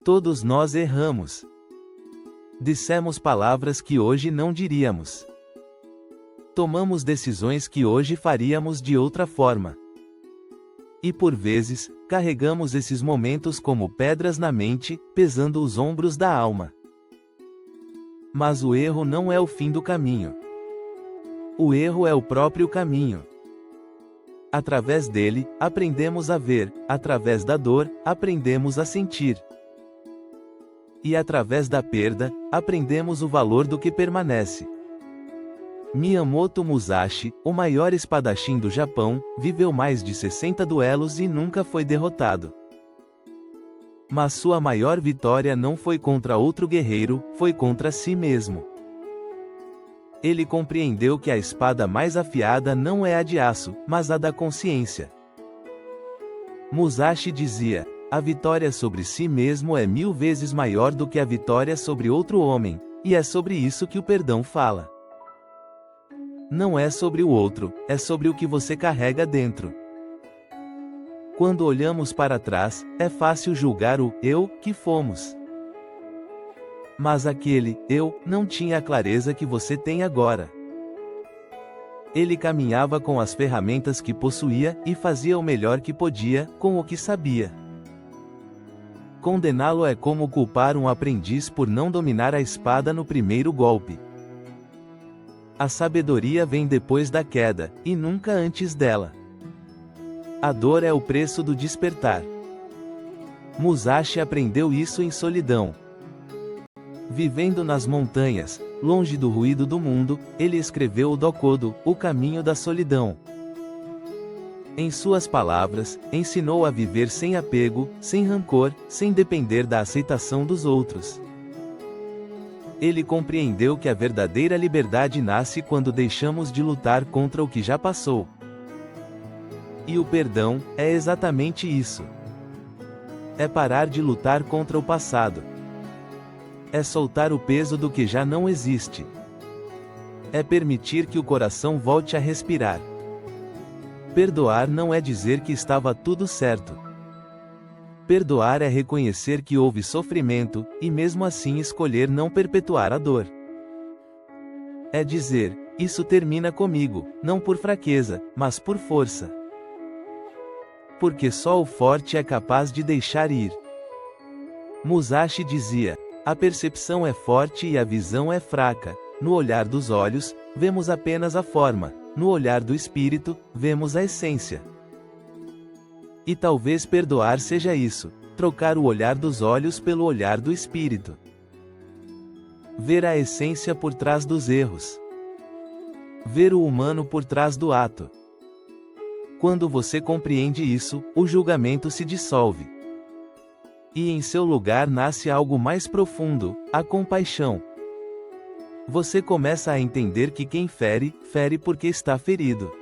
Todos nós erramos. Dissemos palavras que hoje não diríamos. Tomamos decisões que hoje faríamos de outra forma. E por vezes, carregamos esses momentos como pedras na mente, pesando os ombros da alma. Mas o erro não é o fim do caminho. O erro é o próprio caminho. Através dele, aprendemos a ver, através da dor, aprendemos a sentir. E através da perda, aprendemos o valor do que permanece. Miyamoto Musashi, o maior espadachim do Japão, viveu mais de 60 duelos e nunca foi derrotado. Mas sua maior vitória não foi contra outro guerreiro, foi contra si mesmo. Ele compreendeu que a espada mais afiada não é a de aço, mas a da consciência. Musashi dizia: a vitória sobre si mesmo é 1000 vezes maior do que a vitória sobre outro homem, e é sobre isso que o perdão fala. Não é sobre o outro, é sobre o que você carrega dentro. Quando olhamos para trás, é fácil julgar o eu que fomos. Mas aquele eu não tinha a clareza que você tem agora. Ele caminhava com as ferramentas que possuía e fazia o melhor que podia, com o que sabia. Condená-lo é como culpar um aprendiz por não dominar a espada no primeiro golpe. A sabedoria vem depois da queda, e nunca antes dela. A dor é o preço do despertar. Musashi aprendeu isso em solidão. Vivendo nas montanhas, longe do ruído do mundo, ele escreveu o Dokodo, o caminho da solidão. Em suas palavras, ensinou a viver sem apego, sem rancor, sem depender da aceitação dos outros. Ele compreendeu que a verdadeira liberdade nasce quando deixamos de lutar contra o que já passou. E o perdão é exatamente isso. É parar de lutar contra o passado. É soltar o peso do que já não existe. É permitir que o coração volte a respirar. Perdoar não é dizer que estava tudo certo. Perdoar é reconhecer que houve sofrimento, e mesmo assim escolher não perpetuar a dor. É dizer: isso termina comigo, não por fraqueza, mas por força. Porque só o forte é capaz de deixar ir. Musashi dizia: a percepção é forte e a visão é fraca. No olhar dos olhos, vemos apenas a forma. No olhar do espírito, vemos a essência. E talvez perdoar seja isso, trocar o olhar dos olhos pelo olhar do espírito. Ver a essência por trás dos erros. Ver o humano por trás do ato. Quando você compreende isso, o julgamento se dissolve. E em seu lugar nasce algo mais profundo, a compaixão. Você começa a entender que quem fere, fere porque está ferido.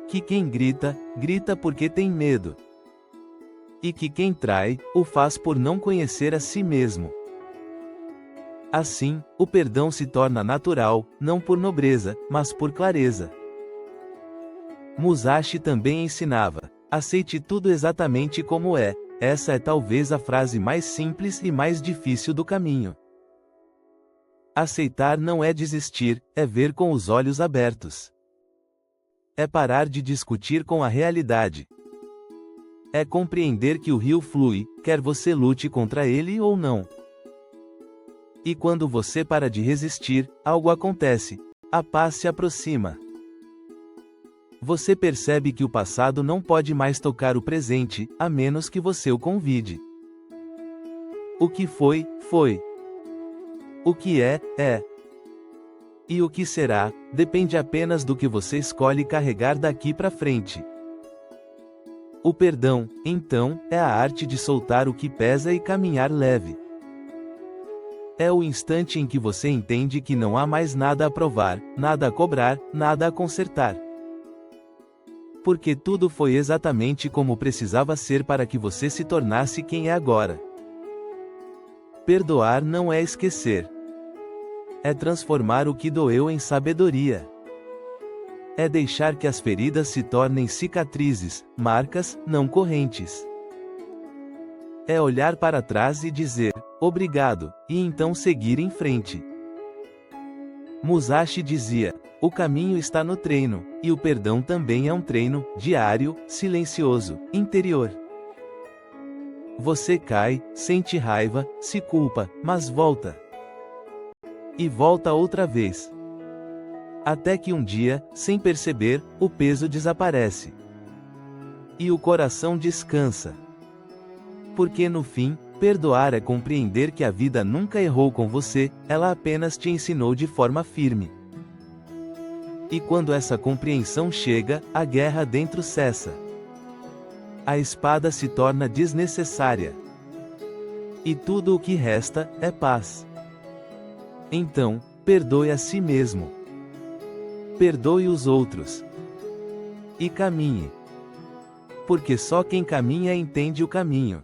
Que quem grita, grita porque tem medo. E que quem trai, o faz por não conhecer a si mesmo. Assim, o perdão se torna natural, não por nobreza, mas por clareza. Musashi também ensinava: aceite tudo exatamente como é. Essa é talvez a frase mais simples e mais difícil do caminho. Aceitar não é desistir, é ver com os olhos abertos. É parar de discutir com a realidade. É compreender que o rio flui, quer você lute contra ele ou não. E quando você para de resistir, algo acontece. A paz se aproxima. Você percebe que o passado não pode mais tocar o presente, a menos que você o convide. O que foi, foi. O que é, é. E o que será, depende apenas do que você escolhe carregar daqui para frente. O perdão, então, é a arte de soltar o que pesa e caminhar leve. É o instante em que você entende que não há mais nada a provar, nada a cobrar, nada a consertar. Porque tudo foi exatamente como precisava ser para que você se tornasse quem é agora. Perdoar não é esquecer. É transformar o que doeu em sabedoria. É deixar que as feridas se tornem cicatrizes, marcas, não correntes. é olhar para trás e dizer, obrigado, e então seguir em frente. Musashi dizia, o caminho está no treino, e o perdão também é um treino, diário, silencioso, interior. Você cai, sente raiva, se culpa, mas volta. E volta outra vez. Até que um dia, sem perceber, o peso desaparece. E o coração descansa. Porque no fim, perdoar é compreender que a vida nunca errou com você, ela apenas te ensinou de forma firme. E quando essa compreensão chega, a guerra dentro cessa. A espada se torna desnecessária. E tudo o que resta é paz. Então, perdoe a si mesmo. Perdoe os outros. E caminhe. Porque só quem caminha entende o caminho.